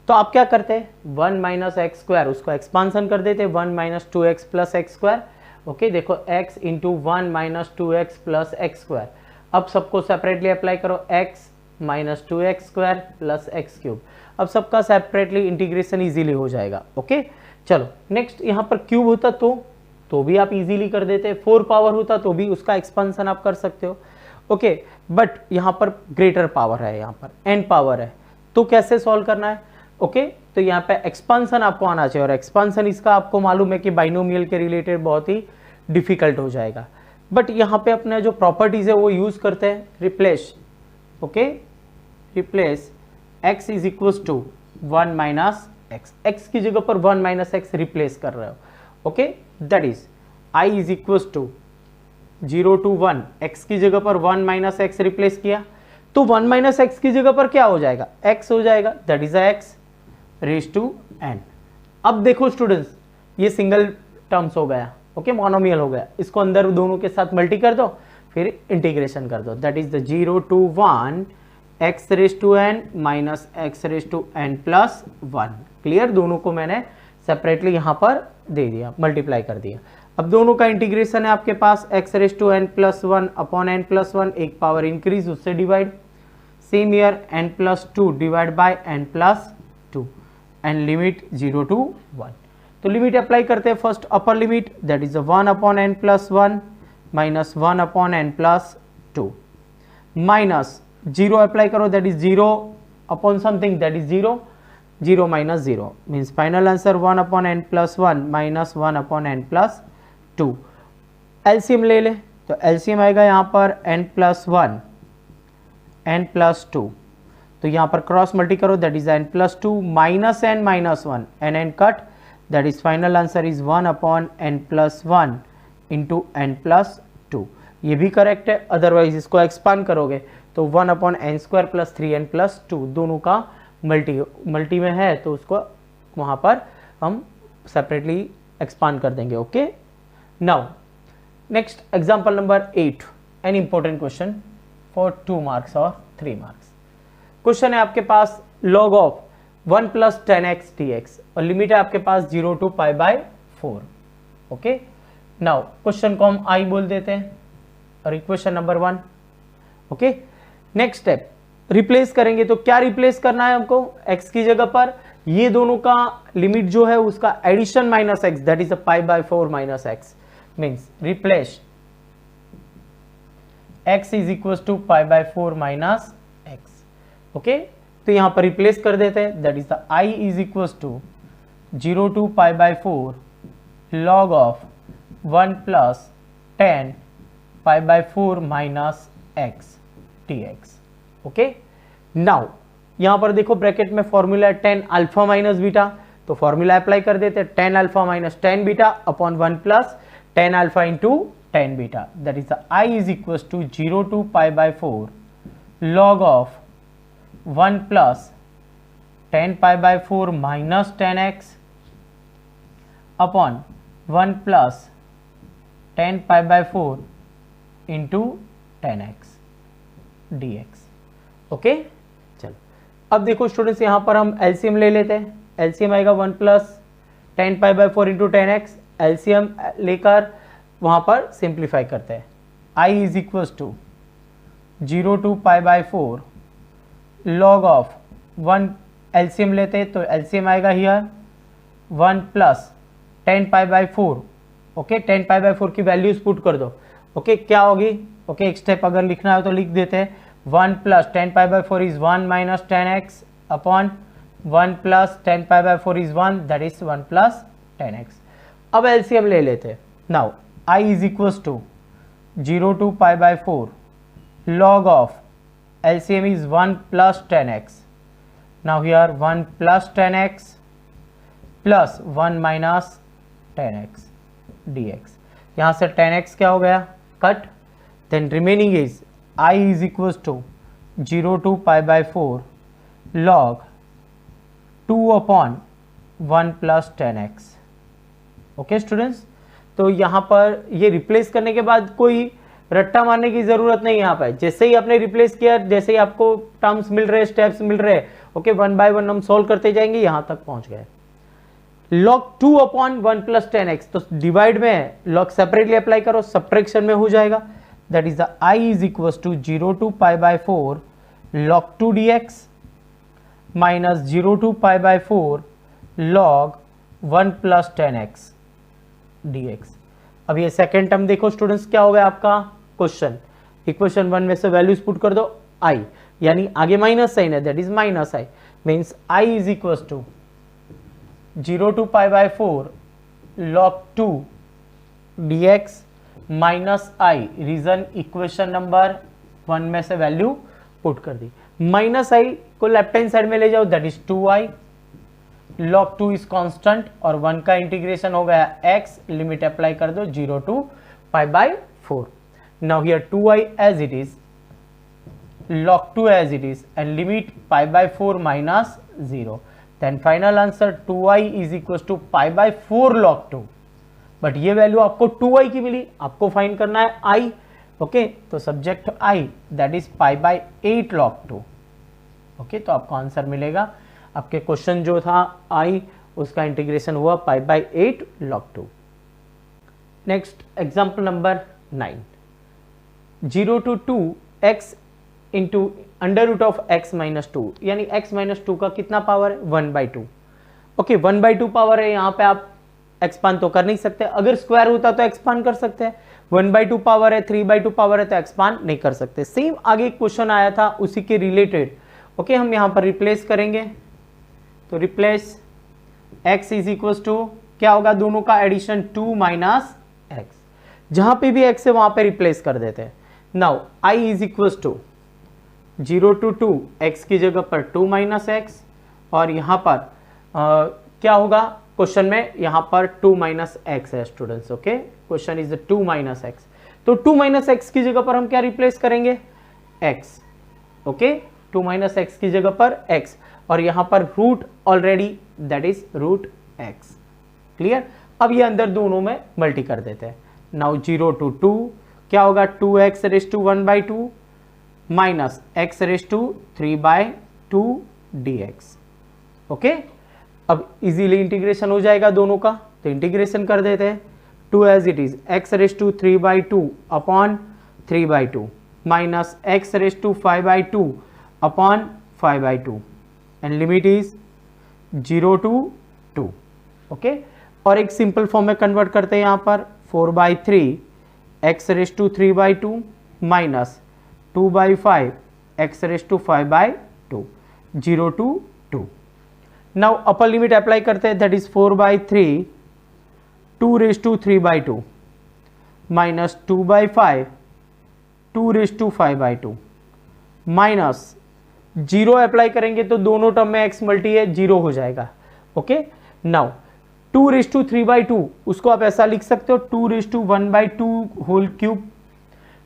तो आप क्या करते हैं, 1 - x² उसको एक्सपांसन कर देते, 1 - 2x + x², ओके देखो x into 1 minus 2x plus x square. अब सबको सेपरेटली अप्लाई करो, x minus 2x square plus x cube. अब सबका सेपरेटली इंटीग्रेशन इजीली हो जाएगा। ओके चलो नेक्स्ट, यहाँ पर क्यूब होता तो भी आप इजीली कर देते, 4 पावर होता तो भी उसका एक्सपेंशन आप कर सकते हो। ओके बट यहाँ पर ग्रेटर पावर है, यहाँ पर n पावर है, तो कैसे सॉल्व करना है? ओके तो यहाँ पे एक्सपांसन आपको आना चाहिए, और एक्सपांसन इसका आपको मालूम है कि बाइनोमियल के रिलेटेड बहुत ही डिफिकल्ट हो जाएगा। बट यहाँ पे अपने जो प्रॉपर्टीज है वो यूज करते हैं, replace. Okay replace x is equal to 1 minus x, x की जगह पर 1 माइनस एक्स रिप्लेस कर रहे हो। Okay that is i is equal to 0 to 1, x की जगह पर 1 माइनस एक्स रिप्लेस किया तो 1 माइनस एक्स की जगह पर क्या हो जाएगा? x हो जाएगा, that is x raise to n। अब देखो स्टूडेंट्स, ये सिंगल टर्म्स हो गया, ओके मोनोमियल हो गया, इसको अंदर दोनों के साथ मल्टी कर दो, फिर इंटीग्रेशन कर दो, that is the 0 to 1 x raise to n minus x raise to n plus 1। Clear, दोनों को मैंने सेपरेटली यहाँ पर दे दिया, मल्टीप्लाई कर दिया। अब दोनों का इंटीग्रेशन है आपके पास x raise to n plus 1 upon n plus 1, एक पावर इंक्रीज उससे divide, same here n plus 2 divide by n plus 2 and limit 0 to 1। तो लिमिट अप्लाई करते हैं, first upper limit that is 1 upon n plus 1 minus 1 upon n plus 2 minus 0 apply करो, that is 0 upon something that is 0, 0 minus 0 means final answer 1 upon n plus 1 minus 1 upon n plus 2। LCM ले ले तो LCM आएगा यहाँ पर n plus 1 n plus 2, तो यहाँ पर क्रॉस मल्टी करो, that is n plus 2 minus n minus 1 n n cut, that is final answer is 1 upon n plus 1 into n plus 2। ये भी करेक्ट है, अदरवाइज इसको एक्सपांड करोगे तो 1 upon n square plus 3n plus 2 दोनों का multi में है, तो उसको वहाँ पर हम सेपरेटली एक्सपांड कर देंगे। Okay now next example number 8, an important question for 2 marks और 3 मार्क्स। क्वेश्चन है आपके पास log of 1 plus 10x dx और लिमिट है आपके पास 0 to pi by 4। Okay now question को हम आई बोल देते हैं और equation number 1। Okay next step, replace करेंगे तो क्या रिप्लेस करना है हमको? x की जगह पर ये दोनों का लिमिट जो है उसका addition minus x, that is pi by 4 minus x, means replace x is equal to pi by 4 minus x. Okay तो यहां पर रिप्लेस कर देते हैं, that is the i is equal to 0 to pi by 4 log of 1 plus 10 pi by 4 minus x dx। Okay now यहां पर देखो bracket में फॉर्मूला है 10 अल्फा माइनस बीटा, तो फॉर्मूला अप्लाई कर देते हैं 10 alpha minus 10 beta upon 1 plus 10 alpha into 10 beta, that is the i is equal to 0 to pi by 4 log of 1 plus 10 pi by 4 minus 10x upon 1 plus 10 pi by 4 into 10x dx। Okay चलो अब देखो students, यहां पर हम LCM ले लेते हैं, LCM आएगा 1 plus 10 pi by 4 into 10x, LCM लेकर वहां पर सिंप्लीफाई करते हैं, i is equal to 0 to pi by 4 log of 1, LCM लेते हैं तो एलसीएम आएगा here 1 plus 10 pi by 4। Okay 10 pi by 4 की वैल्यूज पुट कर दो। ओके क्या होगी? ओके एक स्टेप अगर लिखना है तो लिख देते हैं, 1 plus 10 pi by 4 is 1 minus 10x upon 1 plus 10 pi by 4 is 1, that is 1 plus 10x। अब एलसीएम ले लेते हैं, now i is equal to 0 to pi by 4 log of LCM is 1 plus 10x. Now here 1 plus 10x plus 1 minus 10x dx. यहाँ से 10x क्या हो गया? Cut. Then remaining is I is equals to 0 to pi by 4 log 2 upon 1 plus 10x. Okay students, तो यहाँ पर ये replace करने के बाद कोई रट्टा मारने की जरूरत नहीं है। यहाँ पर जैसे ही आपने रिप्लेस किया, जैसे ही आपको टर्म्स मिल रहे, स्टेप्स मिल रहे, ओके 1 बाय 1 हम सॉल्व करते जाएंगे, यहाँ तक पहुँच गए। log 2 अपॉन 1 प्लस 10x, तो डिवाइड में है, log सेपरेटली अप्लाई करो, सब्ट्रैक्शन में हो जाएगा, that is the I is equal to 0 to pi by 4 log 2 dx minus 0 to pi by 4 log 1 plus 10x dx। अब ये सेकेंड टर्म देखो स्टूडेंट्स, क्या हो गया आपका क्वेश्चन, इक्वेशन 1 में से वैल्यूज पुट कर दो I, यानी आगे माइनस साइन है, that is minus I, means I is equal to 0 to pi by 4 log 2 dx minus I, reason equation number 1 में से वैल्यू पुट कर दी, माइनस I को लेफ्ट हैंड साइड में ले जाओ, that is 2I, log 2 is constant और 1 का इंटीग्रेशन हो गया x, लिमिट अप्लाई कर दो 0 to pi by 4, now here 2I as it is, log 2 as it is and limit pi by 4 minus 0, then final answer 2I is equals to pi by 4 log 2, but ये value आपको 2I की मिली, आपको find करना है I, okay, तो subject I that is pi by 8 log 2, okay, तो आपको answer मिलेगा, आपके क्वेश्चन जो था I उसका इंटीग्रेशन हुआ pi by 8 log 2। Next example number 9, 0 to 2x into under root of x minus 2, यानी x माइनस 2 का कितना पावर है 1/2, ओके 1/2 पावर है, यहाँ पे आप एक्सपांड तो कर नहीं सकते, अगर स्क्वायर होता तो एक्सपांड कर सकते हैं, 1/2 पावर है, 3/2 पावर है, तो एक्सपांड नहीं कर सकते। सेम आगे क्वेश्चन आया था उसी के रिलेटेड, ओके, हम यहाँ पर रिप्लेस करेंगे, तो replace x is equal to क्या होगा, दोनों का एडिशन 2 माइनस एक्स, जहां पे भी x है वहां पे रिप्लेस कर देते हैं। Now I is equal to 0 to 2 x की जगह पर 2 माइनस एक्स, और यहाँ पर क्या होगा क्वेश्चन में, यहाँ पर 2 माइनस एक्स है students, okay, question is 2 minus x, तो 2 माइनस एक्स की जगह पर हम क्या रिप्लेस करेंगे x, ओके, 2 माइनस एक्स की जगह पर x, और यहाँ पर root already that is root x, clear. अब ये अंदर दोनों में मल्टी कर देते हैं, नाउ 0 टू 2 क्या होगा, 2x raise to 1/2 minus x raise to 3/2 dx, okay. अब इजीली इंटीग्रेशन हो जाएगा दोनों का, तो इंटीग्रेशन कर देते हैं, 2 as it is x raise to 3/2 upon 3/2 minus x raise to 5/2 upon 5/2 and limit is 0 to 2, okay. और एक सिंपल फॉर्म में कन्वर्ट करते हैं, यहाँ पर 4/3 x raise to 3/2 minus 2/5 x raise to 5/2 0 to 2। Now upper limit apply करते हैं, that is 4/3 2 raise to 3/2 minus 2/5 2 raise to 5/2 minus 0 apply करेंगे तो दोनों टर्म में x मल्टी है 0 हो जाएगा, ओके। नाउ 2 रेज टू 3/2 उसको आप ऐसा लिख सकते हो 2 रेज टू 1/2 होल क्यूब,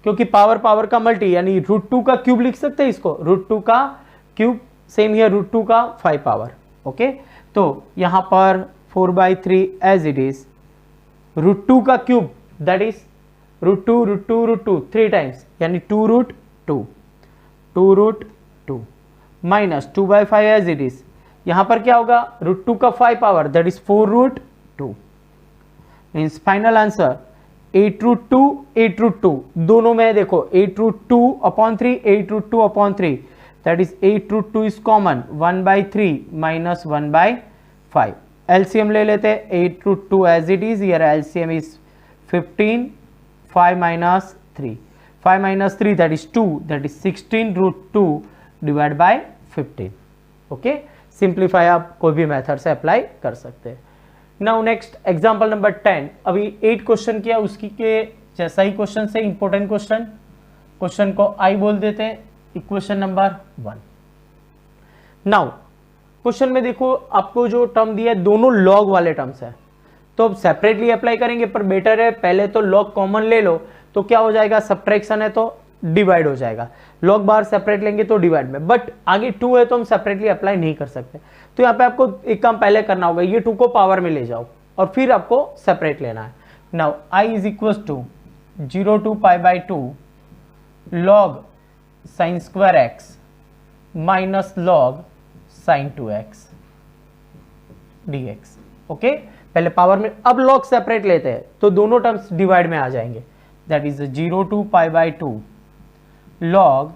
क्योंकि पावर पावर का मल्टी, यानी √2 का क्यूब लिख सकते हैं इसको, √2 का क्यूब, सेम हियर √2 का 5 पावर, ओके। तो यहां पर 4/3 एज इट इज √2 का क्यूब दैट इज √2 3 टाइम्स, यानी 2√2 माइनस 2/5 एज इट इज, यहां पर क्या होगा √2 का 5 power that is 4√2, means final answer 8√2 दोनों में देखो 8√2 upon 3 8√2 upon 3 that is 8√2 is common 1/3 minus 1/5, LCM ले लेते हैं 8√2 as it is, here LCM is 15, 5 minus 3 that is 2 that is 16√2 divide by 15, okay. Simplify आप कोई भी मेथड से अप्लाई कर सकते हैं। नाउ नेक्स्ट एग्जांपल नंबर 10, अभी 8 क्वेश्चन किया, उसकी के जैसा ही क्वेश्चन से इंपॉर्टेंट क्वेश्चन को आई बोल देते हैं, इक्वेशन नंबर 1। नाउ क्वेश्चन में देखो आपको जो टर्म दिया है दोनों लॉग वाले टर्म्स है, तो अब सेपरेटली अप्लाई करेंगे, पर बेटर है पहले तो लॉग कॉमन ले लो, तो क्या हो जाएगा, सब्ट्रैक्शन है तो डिवाइड हो जाएगा, लॉग बार सेपरेट लेंगे तो डिवाइड में, बट आगे 2 है तो हम सेपरेटली अप्लाई नहीं कर सकते, तो यहाँ पे आपको एक काम पहले करना होगा, ये 2 को पावर में ले जाओ और फिर आपको सेपरेट लेना है। Now I is equal to 0 to π/2 log sin square x minus log sin 2x dx, okay पहले पावर में, अब लॉग सेपरेट लेते हैं तो दोनों टर्म्स डिवाइड में आ जाएंगे, that is 0 to pi by 2 log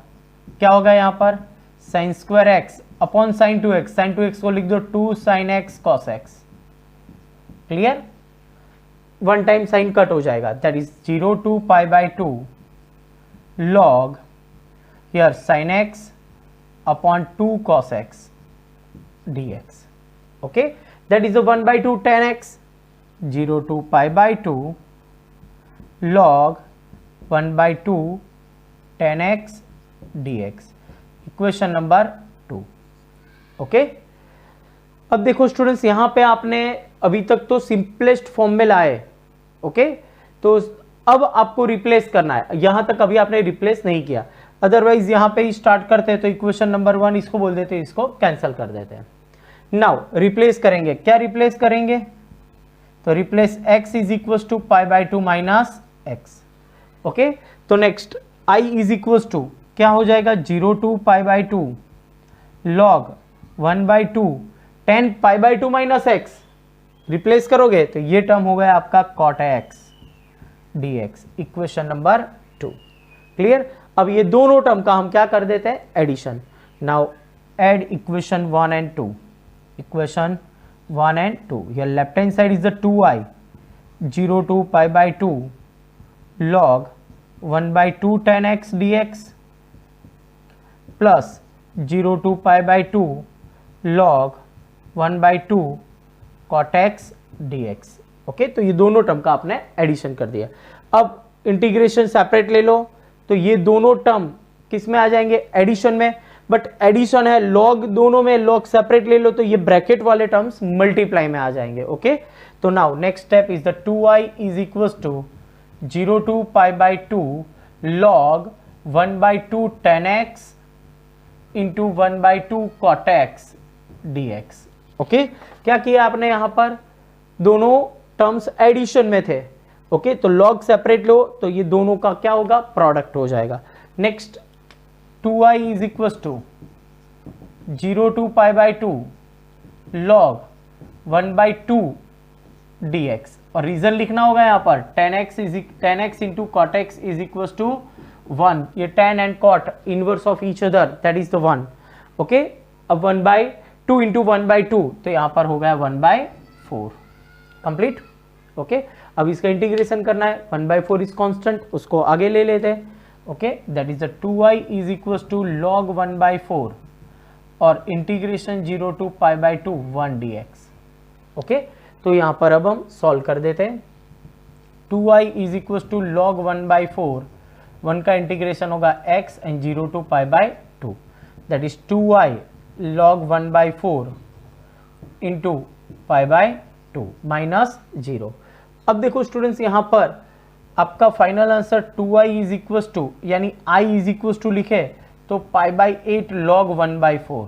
क्या होगा यहाँ पर sine square x upon sine 2x, sine 2x को लिख दो 2 sine x cos x, clear, one time sine cut हो जाएगा, that is 0 to pi by 2 log here sin x upon 2 cos x dx, okay, that is a 1 by 2 tan x, 0 to pi by 2 log 1 by 2 tan x dx, equation number 2, okay. अब देखो students यहां पे आपने अभी तक तो simplest form में लाए, ओके, तो अब आपको रिप्लेस करना है, यहां तक अभी आपने रिप्लेस नहीं किया, अदरवाइज यहां पे ही स्टार्ट करते हैं तो इक्वेशन नंबर 1 इसको बोल देते हैं, इसको कैंसिल कर देते हैं। नाउ रिप्लेस करेंगे, क्या रिप्लेस करेंगे, तो replace x is equal to pi by 2 minus x, okay, तो next i is equal to क्या हो जाएगा 0 to pi by 2 log 1 by 2 10 pi by 2 minus x, replace करोगे तो ये टर्म हो गया आपका cot x dx, equation number 2, clear. अब ये दोनों टर्म का हम क्या कर देते हैं addition, now add equation 1 and 2, equation 1 and 2, your left hand side is the 2i 0 to pi by 2 log 1 by 2 tan x dx plus 0 to pi by 2 log 1 by 2 cot x dx, okay, तो ये दोनों term का आपने addition कर दिया। अब integration separate ले लो तो ये दोनों टर्म किस में आ जाएंगे एडिशन में, बट एडिशन है लॉग, दोनों में लॉग सेपरेट ले लो तो ये ब्रैकेट वाले टर्म्स मल्टीप्लाई में आ जाएंगे, ओके। तो now next step is the 2i is equal to 0 to pi by 2 log 1 by 2 tan x into 1 by 2 cot x dx, okay. क्या किया आपने यहां पर, दोनों टर्म्स एडिशन में थे, ओके, तो लॉग सेपरेट लो तो ये दोनों का क्या होगा प्रोडक्ट हो जाएगा। Next 2i is equal to 0 to pi by 2 log 1 by 2 dx, और रीजन लिखना होगा यहाँ पर tan x into cot x is equal to 1, ये tan and cot inverse of each other that is the 1, okay. अब 1 by 2 into 1 by 2 तो यहाँ पर हो गया 1 बाई 4, कंप्लीट, ओके। अब इसका इंटीग्रेशन करना है, 1 बाई 4 इज कॉन्स्टेंट, उसको आगे ले लेते हैं, okay, that is the 2i is equal to log 1 by 4 और integration 0 to pi by 2 1 dx, okay. तो यहां पर अब हम सॉल्व कर देते हैं, 2i is equal to log 1 by 4, 1 का इंटीग्रेशन होगा x and 0 to pi by 2, that is 2i log 1 by 4 into pi by 2 minus 0। अब देखो स्टूडेंट्स यहां पर आपका final answer 2i is equal to, यानी i इज इक्वल टू लिखे तो pi by 8 log 1 by 4,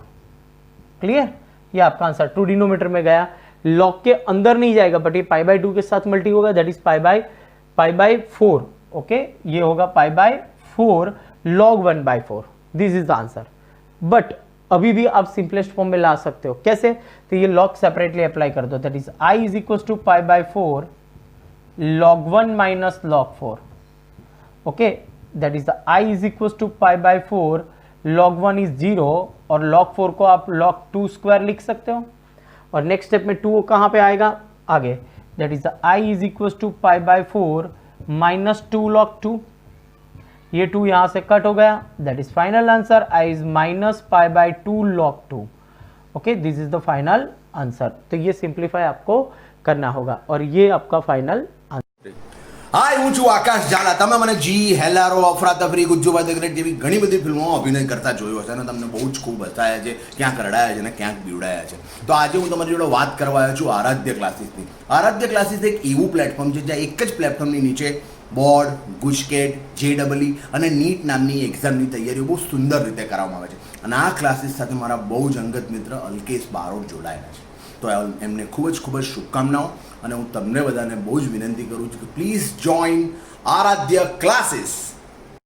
clear, ये आपका आंसर 2 डिनोमीटर में गया, लॉग के अंदर नहीं जाएगा बट ये पाई बाई 2 के साथ मल्टी होगा, that is pi by 4, okay, ये होगा पाई by 4 log 1 by 4, this is the answer. But अभी भी आप सिंपलेस्ट फॉर्म में ला सकते हो, कैसे, तो ये लॉग सेपरेटली अप्लाई कर दो, that is i is equal to pi by 4 log 1 minus log 4, okay, that is the I is equals to pi by 4 log 1 is 0 और log 4 को आप log 2 स्क्वायर लिख सकते हो, और नेक्स्ट स्टेप में 2 कहाँ पे आएगा आगे, that is the I is equals to pi by 4 minus 2 log 2, ये 2 यहाँ से कट हो गया, that is final answer I is minus pi by 2 log 2, okay, this is the final answer। तो ये सिंप्लीफाई आपको करना होगा और ये आपका फाइनल। હાય હું છું આકાશ ઝાલા, તમે મને જી હેલારો અફરાતફરી ગુજ્જુભાઈ ધ ગ્રેટ જેવી ઘણી બધી ફિલ્મોમાં અભિનય કરતા જોયો હશે અને તમને બહુ જ ખૂબ હસાયા છે, ક્યાંક રડાયા છે અને ક્યાંક બીવડાયા છે। તો આજે હું તમારી જોડે વાત કરવા આવ્યો છું આરાધ્ય ક્લાસીસની। આરાધ્ય ક્લાસીસ એક એવું પ્લેટફોર્મ છે જ્યાં એક જ પ્લેટફોર્મની નીચે બોર્ડ, ગુજકેટ, JEE અને નીટ નામની એક્ઝામની તૈયારીઓ બહુ સુંદર રીતે કરાવવામાં આવે છે અને આ ક્લાસીસ સાથે મારા બહુ જ અંગત મિત્ર અલ્કેશ બારોટ જોડાયેલા છે। તો એમને ખૂબ જ શુભકામનાઓ અને હું તમને બધાને બહુ જ વિનંતી કરું છું કે પ્લીઝ જોઈન આરાધ્ય ક્લાસીસ।